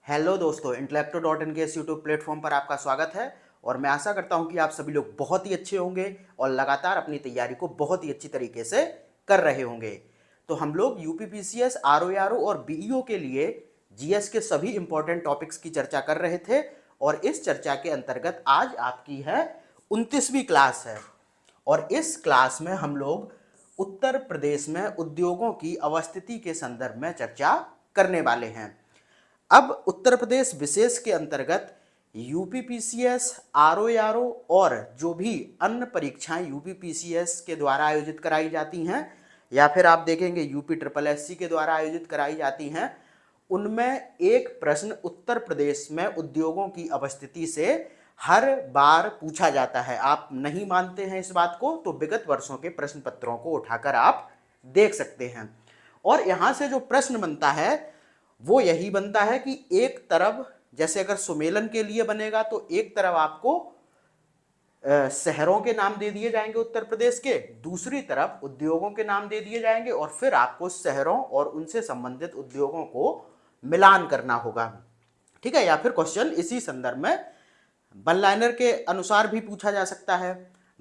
Hello दोस्तों, इंटेलेक्टो.इन के इस यूट्यूब प्लेटफॉर्म पर आपका स्वागत है। और मैं आशा करता हूं कि आप सभी लोग बहुत ही अच्छे होंगे और लगातार अपनी तैयारी को बहुत ही अच्छी तरीके से कर रहे होंगे। तो हम लोग यूपीपीसीएस, आरओआरओ और बीईओ के लिए जीएस के सभी इंपॉर्टेंट टॉपिक्स की चर्चा कर रहे थे। और इस चर्चा के अंतर्गत आज आपकी है 29वीं क्लास है। और इस क्लास में हम लोग उत्तर प्रदेश में उद्योगों की अवस्थिति के संदर्भ में चर्चा करने वाले हैं। अब उत्तर प्रदेश विशेष के अंतर्गत यूपीपीसीएस, आरओआरओ और जो भी अन्य परीक्षाएं यूपीपीसीएस के द्वारा आयोजित कराई जाती हैं या फिर आप देखेंगे यूपी ट्रिपल एससी के द्वारा आयोजित कराई जाती हैं, उनमें एक प्रश्न उत्तर प्रदेश में उद्योगों की अवस्थिति से हर बार पूछा जाता है। आप नहीं मानते हैं इस बात को तो विगत वर्षों के प्रश्न पत्रों को उठाकर आप देख सकते हैं। और यहां से जो प्रश्न बनता है वो यही बनता है कि एक तरफ जैसे अगर सुमेलन के लिए बनेगा तो एक तरफ आपको शहरों के नाम दे दिए जाएंगे उत्तर प्रदेश के, दूसरी तरफ उद्योगों के नाम दे दिए जाएंगे और फिर आपको शहरों और उनसे संबंधित उद्योगों को मिलान करना होगा। ठीक है, या फिर क्वेश्चन इसी संदर्भ में वन लाइनर के अनुसार भी पूछा जा सकता है।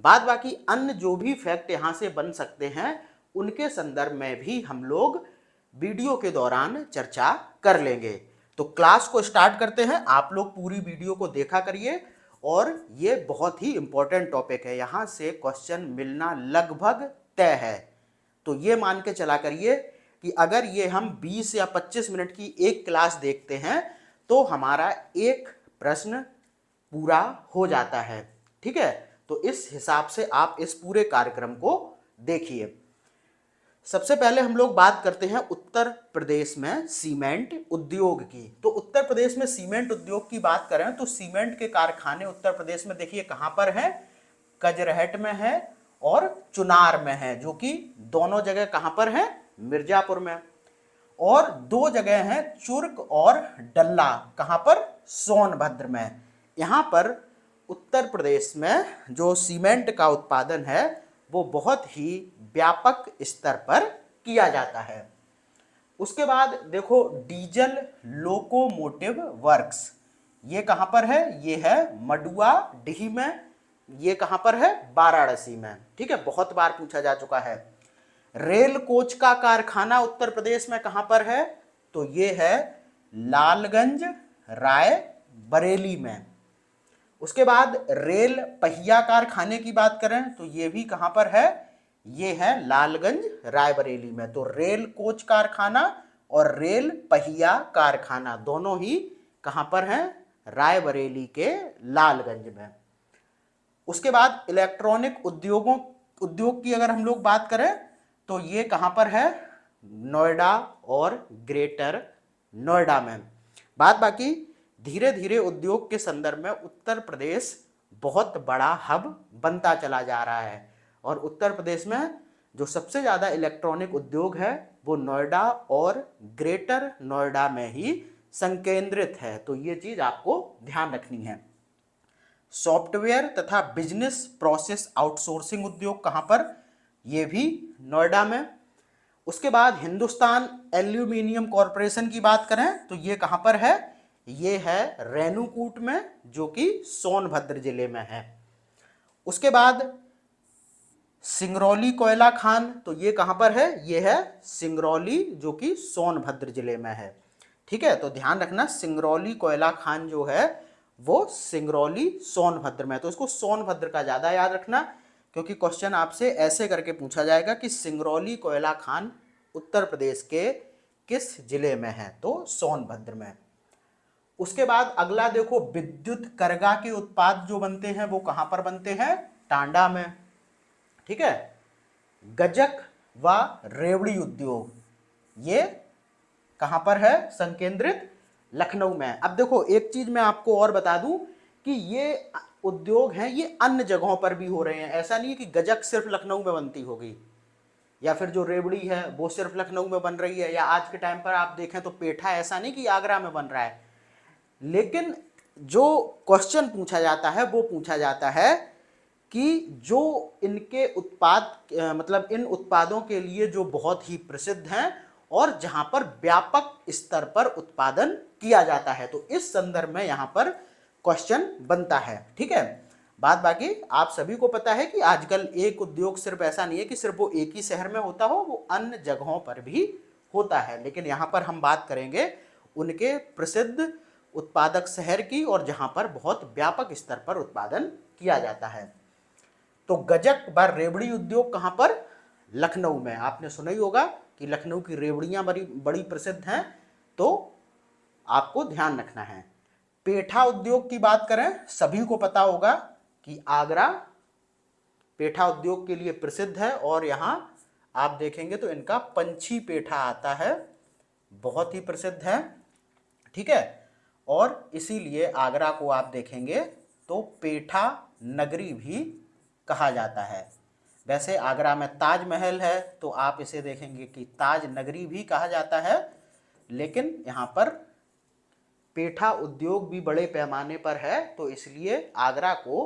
बाद बाकी अन्य जो भी फैक्ट यहां से बन सकते हैं उनके संदर्भ में भी हम लोग वीडियो के दौरान चर्चा कर लेंगे। तो क्लास को स्टार्ट करते हैं। आप लोग पूरी वीडियो को देखा करिए और ये बहुत ही इंपॉर्टेंट टॉपिक है, यहां से क्वेश्चन मिलना लगभग तय है। तो ये मान के चला करिए कि अगर ये हम 20 या 25 मिनट की एक क्लास देखते हैं तो हमारा एक प्रश्न पूरा हो जाता है। ठीक है, तो इस हिसाब से आप इस पूरे कार्यक्रम को देखिए। सबसे पहले हम लोग बात करते हैं उत्तर प्रदेश में सीमेंट उद्योग की। तो उत्तर प्रदेश में सीमेंट उद्योग की बात करें तो सीमेंट के कारखाने उत्तर प्रदेश में देखिए कहां पर है, कजरहट में है और चुनार में है, जो कि दोनों जगह कहां पर है, मिर्जापुर में। और दो जगह हैं चुर्क और डल्ला, कहां पर, सोनभद्र में। यहां पर उत्तर प्रदेश में जो सीमेंट का उत्पादन है वो बहुत ही व्यापक स्तर पर किया जाता है। उसके बाद देखो डीजल लोकोमोटिव वर्क्स, ये कहां पर है, ये है मडुआ डीह में। ये कहां पर है, वाराणसी में। ठीक है, बहुत बार पूछा जा चुका है। रेल कोच का कारखाना उत्तर प्रदेश में कहां पर है, तो ये है लालगंज राय बरेली में। उसके बाद रेल पहिया कारखाने की बात करें तो ये भी कहां पर है, ये है लालगंज रायबरेली में। तो रेल कोच कारखाना और रेल पहिया कारखाना दोनों ही कहां पर हैं, रायबरेली के लालगंज में। उसके बाद इलेक्ट्रॉनिक उद्योग की अगर हम लोग बात करें तो ये कहां पर है, नोएडा और ग्रेटर नोएडा में। बात बाकी धीरे धीरे उद्योग के संदर्भ में उत्तर प्रदेश बहुत बड़ा हब बनता चला जा रहा है। और उत्तर प्रदेश में जो सबसे ज़्यादा इलेक्ट्रॉनिक उद्योग है वो नोएडा और ग्रेटर नोएडा में ही संकेंद्रित है। तो ये चीज़ आपको ध्यान रखनी है। सॉफ्टवेयर तथा बिजनेस प्रोसेस आउटसोर्सिंग उद्योग कहाँ पर, ये भी नोएडा में। उसके बाद हिंदुस्तान एल्यूमिनियम कॉरपोरेशन की बात करें तो ये कहाँ पर है, ये है रेणुकूट में, जो कि सोनभद्र जिले में है। उसके बाद सिंगरौली कोयला खान, तो ये कहां पर है, ये है सिंगरौली, जो कि सोनभद्र जिले में है। ठीक है, तो ध्यान रखना सिंगरौली कोयला खान जो है वो सिंगरौली सोनभद्र में। तो इसको सोनभद्र का ज्यादा याद रखना क्योंकि क्वेश्चन आपसे ऐसे करके पूछा जाएगा कि सिंगरौली कोयला खान उत्तर प्रदेश के किस जिले में है, तो सोनभद्र में। उसके बाद अगला देखो विद्युत करगा के उत्पाद जो बनते हैं वो कहां पर बनते हैं, टांडा में। ठीक है, गजक व रेवड़ी उद्योग ये कहां पर है, संकेंद्रित लखनऊ में। अब देखो एक चीज मैं आपको और बता दूं कि ये उद्योग हैं ये अन्य जगहों पर भी हो रहे हैं। ऐसा नहीं है कि गजक सिर्फ लखनऊ में बनती होगी या फिर जो रेवड़ी है वो सिर्फ लखनऊ में बन रही है, या आज के टाइम पर आप देखें तो पेठा ऐसा नहीं कि आगरा में बन रहा है। लेकिन जो क्वेश्चन पूछा जाता है वो पूछा जाता है कि जो इनके उत्पाद मतलब इन उत्पादों के लिए जो बहुत ही प्रसिद्ध हैं और जहां पर व्यापक स्तर पर उत्पादन किया जाता है। तो इस संदर्भ में यहां पर क्वेश्चन बनता है। ठीक है, बात बाकी आप सभी को पता है कि आजकल एक उद्योग सिर्फ ऐसा नहीं है कि सिर्फ वो एक ही शहर में होता हो, वो अन्य जगहों पर भी होता है। लेकिन यहाँ पर हम बात करेंगे उनके प्रसिद्ध उत्पादक शहर की और जहाँ पर बहुत व्यापक स्तर पर उत्पादन किया जाता है। तो गजक व रेवड़ी उद्योग कहाँ पर? लखनऊ में। आपने सुना ही होगा कि लखनऊ की रेवड़ियाँ बड़ी बड़ी प्रसिद्ध हैं, तो आपको ध्यान रखना है। पेठा उद्योग की बात करें, सभी को पता होगा कि आगरा पेठा उद्योग के लिए प्रसिद्ध है और यहाँ आप देखेंगे तो इनका पंछी पेठा आता है, बहुत ही प्रसिद्ध है। ठीक है, और इसीलिए आगरा को आप देखेंगे तो पेठा नगरी भी कहा जाता है। वैसे आगरा में ताजमहल है तो आप इसे देखेंगे कि ताज नगरी भी कहा जाता है, लेकिन यहाँ पर पेठा उद्योग भी बड़े पैमाने पर है तो इसलिए आगरा को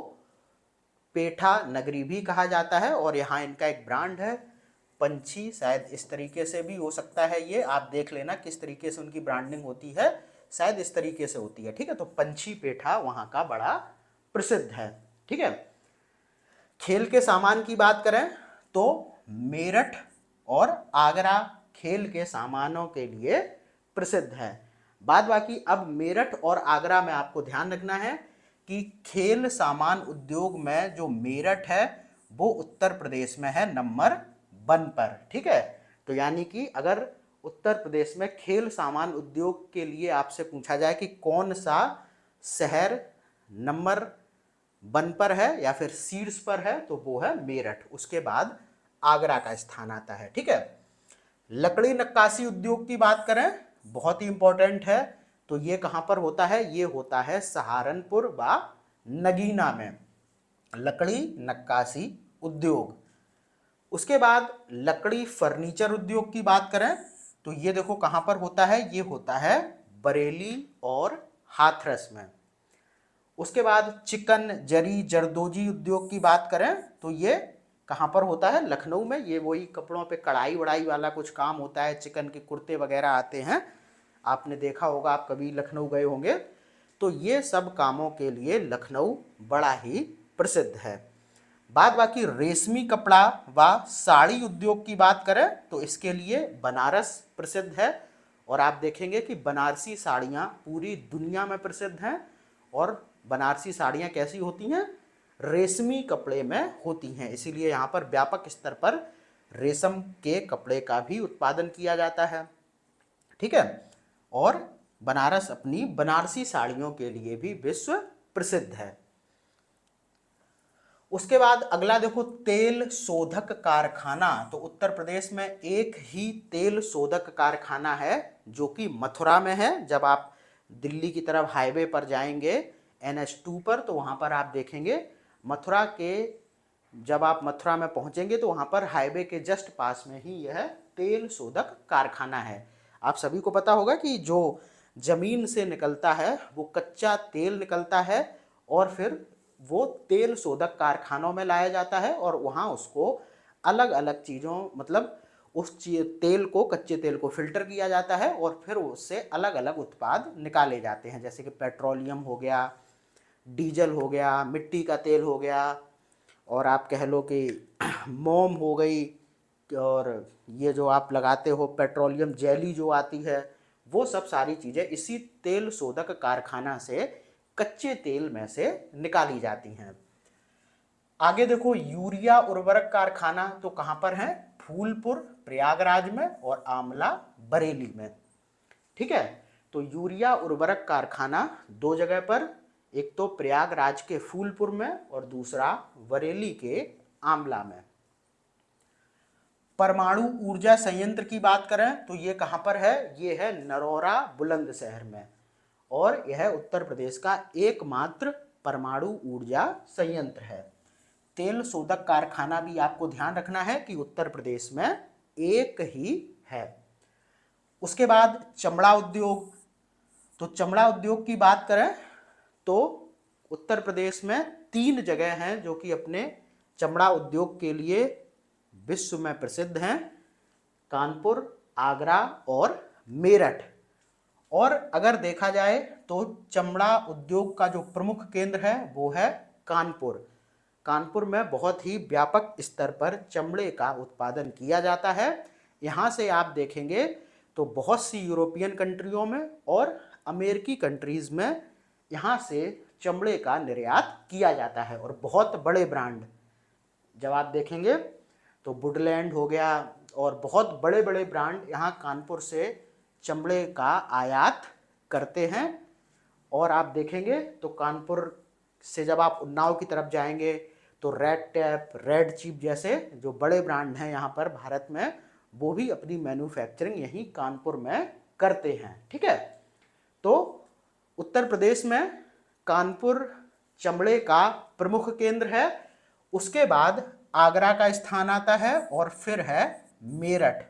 पेठा नगरी भी कहा जाता है। और यहाँ इनका एक ब्रांड है पंछी, शायद इस तरीके से भी हो सकता है, ये आप देख लेना किस तरीके से उनकी ब्रांडिंग होती है, शायद इस तरीके से होती है। ठीक है, तो पंछी पेठा वहाँ का बड़ा प्रसिद्ध है। ठीक है, खेल के सामान की बात करें तो मेरठ और आगरा खेल के सामानों के लिए प्रसिद्ध है। बाद बाकी अब मेरठ और आगरा में आपको ध्यान रखना है कि खेल सामान उद्योग में जो मेरठ है वो उत्तर प्रदेश में है नंबर 1 पर। ठीक है, तो यानी कि अगर उत्तर प्रदेश में खेल सामान उद्योग के लिए आपसे पूछा जाए कि कौन सा शहर नंबर 1 पर है या फिर शीर्ष पर है, तो वो है मेरठ, उसके बाद आगरा का स्थान आता है। ठीक है, लकड़ी नक्काशी उद्योग की बात करें, बहुत ही इंपॉर्टेंट है, तो ये कहाँ पर होता है? ये होता है सहारनपुर व नगीना में, लकड़ी नक्काशी उद्योग। उसके बाद लकड़ी फर्नीचर उद्योग की बात करें तो ये देखो कहाँ पर होता है? ये होता है बरेली और हाथरस में। उसके बाद चिकन जरी जरदोजी उद्योग की बात करें तो ये कहाँ पर होता है? लखनऊ में। ये वही कपड़ों पे कढ़ाई वढ़ाई वाला कुछ काम होता है, चिकन के कुर्ते वगैरह आते हैं, आपने देखा होगा, आप कभी लखनऊ गए होंगे, तो ये सब कामों के लिए लखनऊ बड़ा ही प्रसिद्ध है। बाद बाकी रेशमी कपड़ा व साड़ी उद्योग की बात करें तो इसके लिए बनारस प्रसिद्ध है और आप देखेंगे कि बनारसी साड़ियाँ पूरी दुनिया में प्रसिद्ध हैं। और बनारसी साड़ियाँ कैसी होती हैं? रेशमी कपड़े में होती हैं, इसीलिए यहाँ पर व्यापक स्तर पर रेशम के कपड़े का भी उत्पादन किया जाता है। ठीक है, और बनारस अपनी बनारसी साड़ियों के लिए भी विश्व प्रसिद्ध है। उसके बाद अगला देखो तेल शोधक कारखाना। तो उत्तर प्रदेश में एक ही तेल शोधक कारखाना है जो कि मथुरा में है। जब आप दिल्ली की तरफ हाईवे पर जाएंगे NH2 पर तो वहाँ पर आप देखेंगे मथुरा के, जब आप मथुरा में पहुँचेंगे तो वहाँ पर हाईवे के जस्ट पास में ही यह तेल शोधक कारखाना है। आप सभी को पता होगा कि जो ज़मीन से निकलता है वो कच्चा तेल निकलता है और फिर वो तेल शोधक कारखानों में लाया जाता है और वहाँ उसको अलग अलग चीज़ों, मतलब उस तेल को, कच्चे तेल को फिल्टर किया जाता है और फिर उससे अलग अलग उत्पाद निकाले जाते हैं, जैसे कि पेट्रोलियम हो गया, डीजल हो गया, मिट्टी का तेल हो गया, और आप कह लो कि मोम हो गई, और ये जो आप लगाते हो पेट्रोलियम जेली जो आती है, वो सब सारी चीज़ें इसी तेल शोधक कारखाना से कच्चे तेल में से निकाली जाती हैं। आगे देखो यूरिया उर्वरक कारखाना, तो कहाँ पर है? फूलपुर प्रयागराज में और आमला बरेली में। ठीक है, तो यूरिया उर्वरक कारखाना 2 जगह पर, एक तो प्रयागराज के फूलपुर में और दूसरा बरेली के आमला में। परमाणु ऊर्जा संयंत्र की बात करें तो ये कहाँ पर है? ये है नरौरा बुलंदशहर में और यह उत्तर प्रदेश का एकमात्र परमाणु ऊर्जा संयंत्र है। तेल शोधक कारखाना भी आपको ध्यान रखना है कि उत्तर प्रदेश में एक ही है। उसके बाद चमड़ा उद्योग, तो चमड़ा उद्योग की बात करें तो उत्तर प्रदेश में 3 जगह हैं जो कि अपने चमड़ा उद्योग के लिए विश्व में प्रसिद्ध हैं, कानपुर, आगरा और मेरठ। और अगर देखा जाए तो चमड़ा उद्योग का जो प्रमुख केंद्र है वो है कानपुर। कानपुर में बहुत ही व्यापक स्तर पर चमड़े का उत्पादन किया जाता है। यहाँ से आप देखेंगे तो बहुत सी यूरोपियन कंट्रियों में और अमेरिकी कंट्रीज़ में यहाँ से चमड़े का निर्यात किया जाता है। और बहुत बड़े ब्रांड जब आप देखेंगे तो वुडलैंड हो गया और बहुत बड़े बड़े ब्रांड यहाँ कानपुर से चमड़े का आयात करते हैं। और आप देखेंगे तो कानपुर से जब आप उन्नाव की तरफ जाएंगे तो रेड टैप, रेड चीफ जैसे जो बड़े ब्रांड हैं यहाँ पर भारत में, वो भी अपनी मैन्युफैक्चरिंग यहीं कानपुर में करते हैं। ठीक है, तो उत्तर प्रदेश में कानपुर चमड़े का प्रमुख केंद्र है। उसके बाद आगरा का स्थान आता है और फिर है मेरठ।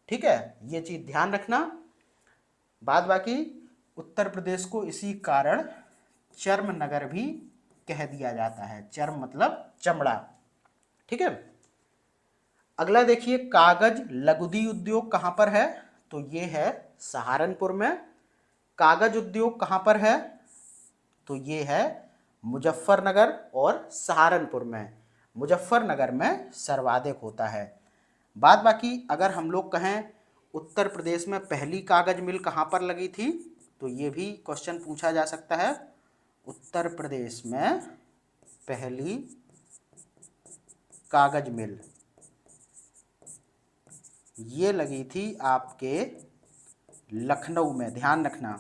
ठीक है, ये चीज़ ध्यान रखना। बाद बाकी उत्तर प्रदेश को इसी कारण चर्म नगर भी कह दिया जाता है। चर्म मतलब चमड़ा। ठीक है, अगला देखिए, कागज लघुदी उद्योग कहाँ पर है? तो ये है सहारनपुर में। कागज उद्योग कहाँ पर है? तो ये है मुजफ्फरनगर और सहारनपुर में। मुजफ्फरनगर में सर्वाधिक होता है। बाद बाकी अगर हम लोग कहें उत्तर प्रदेश में पहली कागज मिल कहाँ पर लगी थी, तो ये भी क्वेश्चन पूछा जा सकता है। उत्तर प्रदेश में पहली कागज मिल ये लगी थी आपके लखनऊ में, ध्यान रखना।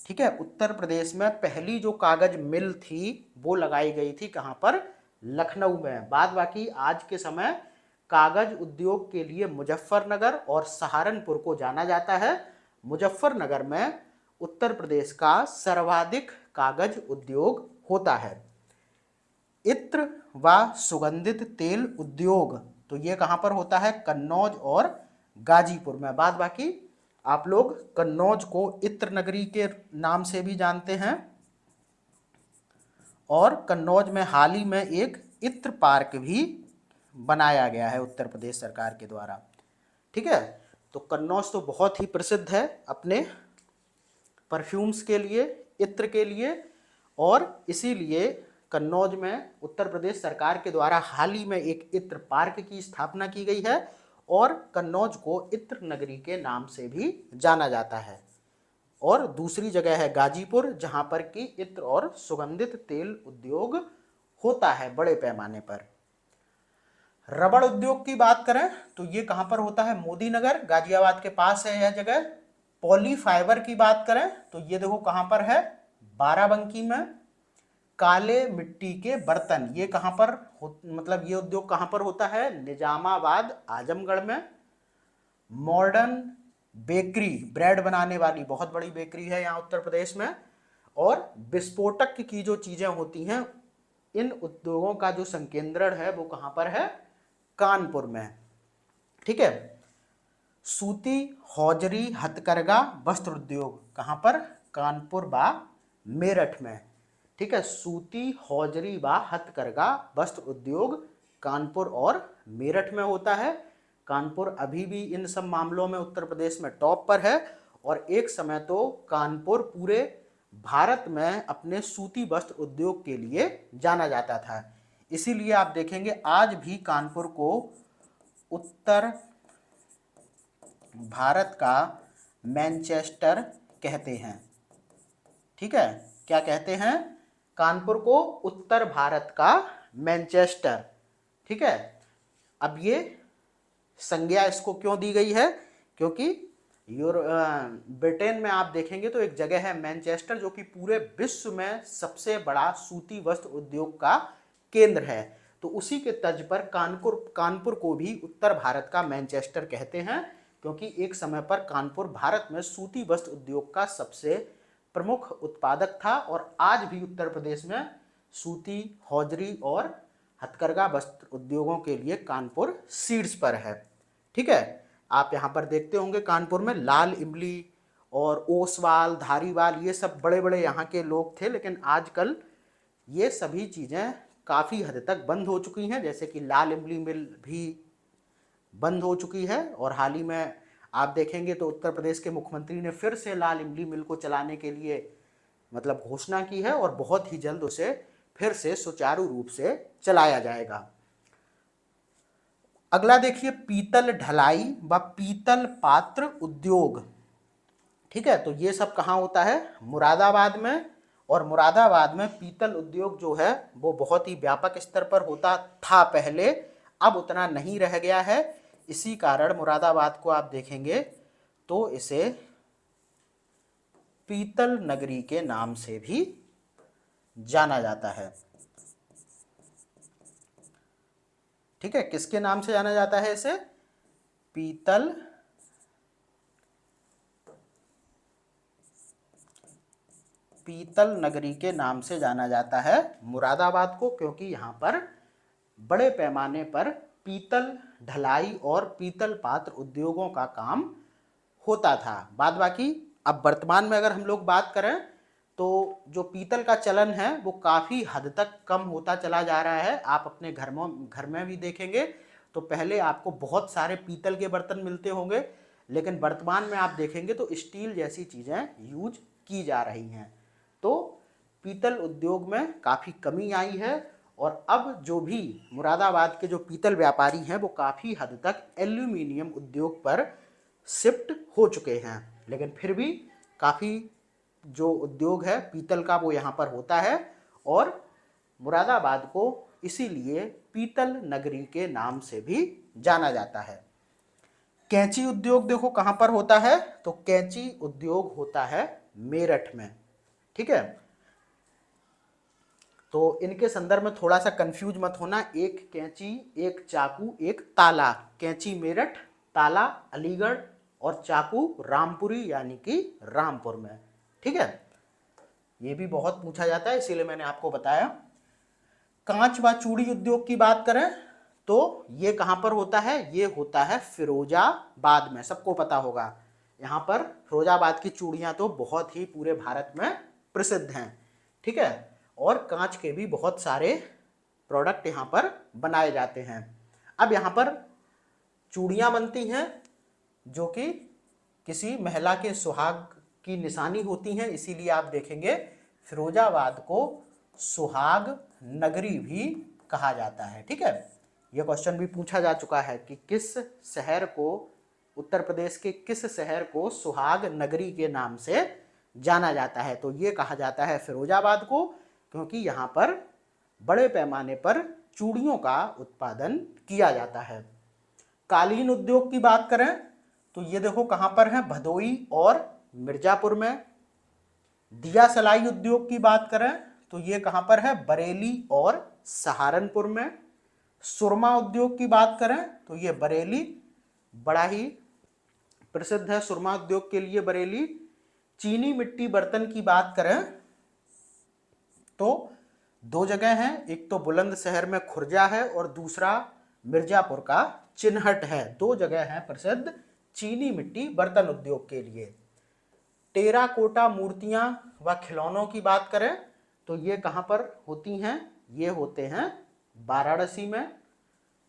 ठीक है, उत्तर प्रदेश में पहली जो कागज मिल थी वो लगाई गई थी कहाँ पर? लखनऊ में। बाद बाकी आज के समय कागज उद्योग के लिए मुजफ्फरनगर और सहारनपुर को जाना जाता है। मुजफ्फरनगर में उत्तर प्रदेश का सर्वाधिक कागज उद्योग होता है। इत्र व सुगंधित तेल उद्योग, तो ये कहाँ पर होता है? कन्नौज और गाजीपुर में। बाद बाकी आप लोग कन्नौज को इत्र नगरी के नाम से भी जानते हैं और कन्नौज में हाल ही में एक इत्र पार्क भी बनाया गया है उत्तर प्रदेश सरकार के द्वारा। ठीक है, तो कन्नौज तो बहुत ही प्रसिद्ध है अपने परफ्यूम्स के लिए, इत्र के लिए, और इसीलिए कन्नौज में उत्तर प्रदेश सरकार के द्वारा हाल ही में एक इत्र पार्क की स्थापना की गई है और कन्नौज को इत्र नगरी के नाम से भी जाना जाता है। और दूसरी जगह है गाजीपुर, जहां पर कि इत्र और सुगंधित तेल उद्योग होता है बड़े पैमाने पर। रबड़ उद्योग की बात करें तो ये कहां पर होता है? मोदी नगर, गाजियाबाद के पास है यह जगह। पॉली फाइबर की बात करें तो ये देखो कहां पर है? बाराबंकी में। काले मिट्टी के बर्तन ये कहां पर मतलब ये उद्योग कहां पर होता है? निजामाबाद, आजमगढ़ में। मॉडर्न बेकरी, ब्रेड बनाने वाली बहुत बड़ी बेकरी है यहाँ उत्तर प्रदेश में। और विस्फोटक की जो चीजें होती हैं, इन उद्योगों का जो संकेंद्रण है वो कहां पर है? कानपुर में। ठीक है, सूती, हौजरी, हथकरघा, वस्त्र उद्योग कहां पर? कानपुर व मेरठ में। ठीक है, सूती, हौजरी व हथकरघा वस्त्र उद्योग कानपुर और मेरठ में होता है। कानपुर अभी भी इन सब मामलों में उत्तर प्रदेश में टॉप पर है और एक समय तो कानपुर पूरे भारत में अपने सूती वस्त्र उद्योग के लिए जाना जाता था। इसीलिए आप देखेंगे आज भी कानपुर को उत्तर भारत का मैनचेस्टर कहते हैं। ठीक है, क्या कहते हैं? कानपुर को उत्तर भारत का मैनचेस्टर। ठीक है, अब ये संज्ञा इसको क्यों दी गई है? क्योंकि ब्रिटेन में आप देखेंगे तो एक जगह है मैनचेस्टर जो कि पूरे विश्व में सबसे बड़ा सूती वस्त्र उद्योग का केंद्र है। तो उसी के तर्ज पर कानपुर को भी उत्तर भारत का मैनचेस्टर कहते हैं, क्योंकि एक समय पर कानपुर भारत में सूती वस्त्र उद्योग का सबसे प्रमुख उत्पादक था और आज भी उत्तर प्रदेश में सूती, हौजरी और हथकरघा वस्त्र उद्योगों के लिए कानपुर शीर्ष पर है। ठीक है, आप यहाँ पर देखते होंगे कानपुर में लाल इमली और ओसवाल, धारीवाल ये सब बड़े बड़े यहाँ के लोग थे, लेकिन आजकल ये सभी चीज़ें काफ़ी हद तक बंद हो चुकी हैं। जैसे कि लाल इमली मिल भी बंद हो चुकी है और हाल ही में आप देखेंगे तो उत्तर प्रदेश के मुख्यमंत्री ने फिर से लाल इमली मिल को चलाने के लिए मतलब घोषणा की है और बहुत ही जल्द उसे फिर से सुचारू रूप से चलाया जाएगा। अगला देखिए, पीतल ढलाई व पीतल पात्र उद्योग। ठीक है, तो ये सब कहाँ होता है? मुरादाबाद में। और मुरादाबाद में पीतल उद्योग जो है वो बहुत ही व्यापक स्तर पर होता था पहले, अब उतना नहीं रह गया है। इसी कारण मुरादाबाद को आप देखेंगे तो इसे पीतल नगरी के नाम से भी जाना जाता है। ठीक है, किसके नाम से जाना जाता है इसे? पीतल नगरी के नाम से जाना जाता है मुरादाबाद को, क्योंकि यहाँ पर बड़े पैमाने पर पीतल ढलाई और पीतल पात्र उद्योगों का काम होता था। बाद बाकी अब वर्तमान में अगर हम लोग बात करें तो जो पीतल का चलन है वो काफ़ी हद तक कम होता चला जा रहा है। आप अपने घर में भी देखेंगे तो पहले आपको बहुत सारे पीतल के बर्तन मिलते होंगे, लेकिन वर्तमान में आप देखेंगे तो स्टील जैसी चीज़ें यूज की जा रही हैं। तो पीतल उद्योग में काफ़ी कमी आई है और अब जो भी मुरादाबाद के जो पीतल व्यापारी हैं वो काफ़ी हद तक एल्यूमिनियम उद्योग पर शिफ्ट हो चुके हैं, लेकिन फिर भी काफ़ी जो उद्योग है पीतल का वो यहाँ पर होता है और मुरादाबाद को इसीलिए पीतल नगरी के नाम से भी जाना जाता है। कैंची उद्योग देखो कहाँ पर होता है? तो कैंची उद्योग होता है मेरठ में। ठीक है, तो इनके संदर्भ में थोड़ा सा कंफ्यूज मत होना, एक कैंची, एक चाकू, एक ताला। कैंची मेरठ, ताला अलीगढ़ और चाकू रामपुरी यानी कि रामपुर में। ठीक है, ये भी बहुत पूछा जाता है इसीलिए मैंने आपको बताया। कांच व चूड़ी उद्योग की बात करें तो ये कहाँ पर होता है? ये होता है फिरोजाबाद में, सबको पता होगा। यहाँ पर फिरोजाबाद की चूड़ियाँ तो बहुत ही पूरे भारत में प्रसिद्ध हैं। ठीक है, और कांच के भी बहुत सारे प्रोडक्ट यहाँ पर बनाए जाते हैं। अब यहाँ पर चूड़ियाँ बनती हैं जो कि किसी महिला के सुहाग की निशानी होती हैं, इसीलिए आप देखेंगे फिरोजाबाद को सुहाग नगरी भी कहा जाता है। ठीक है, यह क्वेश्चन भी पूछा जा चुका है कि किस शहर को, उत्तर प्रदेश के किस शहर को सुहाग नगरी के नाम से जाना जाता है? तो ये कहा जाता है फिरोजाबाद को, क्योंकि यहाँ पर बड़े पैमाने पर चूड़ियों का उत्पादन किया जाता है। कालीन उद्योग की बात करें तो ये देखो कहाँ पर है? भदोई और मिर्जापुर में। दिया सलाई उद्योग की बात करें तो ये कहाँ पर है? बरेली और सहारनपुर में। सुरमा उद्योग की बात करें तो ये बरेली, बड़ा ही प्रसिद्ध है सुरमा उद्योग के लिए बरेली। चीनी मिट्टी बर्तन की बात करें तो दो जगह हैं, एक तो बुलंदशहर में खुर्जा है और दूसरा मिर्जापुर का चिन्हट है। दो जगह हैं प्रसिद्ध चीनी मिट्टी बर्तन उद्योग के लिए। टेराकोटा मूर्तियां व खिलौनों की बात करें तो ये कहाँ पर होती हैं? ये होते हैं वाराणसी में।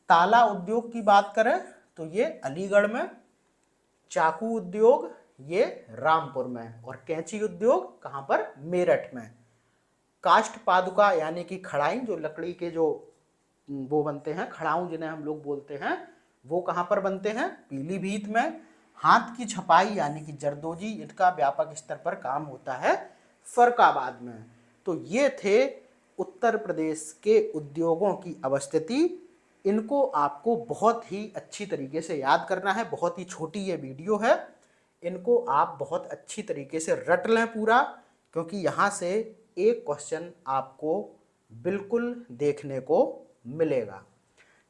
ताला उद्योग की बात करें तो ये अलीगढ़ में। चाकू उद्योग ये रामपुर में और कैंची उद्योग कहाँ पर? मेरठ में। काष्ठ पादुका यानी कि खड़ाई, जो लकड़ी के जो वो बनते हैं खड़ाऊ जिन्हें हम लोग बोलते हैं, वो कहाँ पर बनते हैं? पीलीभीत में। हाथ की छपाई यानी कि जरदोजी, इनका व्यापक स्तर पर काम होता है फर्रुखाबाद में। तो ये थे उत्तर प्रदेश के उद्योगों की अवस्थिति। इनको आपको बहुत ही अच्छी तरीके से याद करना है। बहुत ही छोटी ये वीडियो है, इनको आप बहुत अच्छी तरीके से रट लें पूरा, क्योंकि यहाँ से एक क्वेश्चन आपको बिल्कुल देखने को मिलेगा।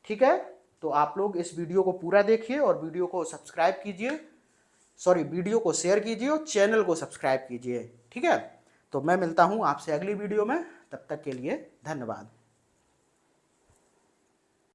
ठीक है, तो आप लोग इस वीडियो को पूरा देखिए और वीडियो को सब्सक्राइब कीजिए, वीडियो को शेयर कीजिए और चैनल को सब्सक्राइब कीजिए। ठीक है, तो मैं मिलता हूँ आपसे अगली वीडियो में, तब तक के लिए धन्यवाद।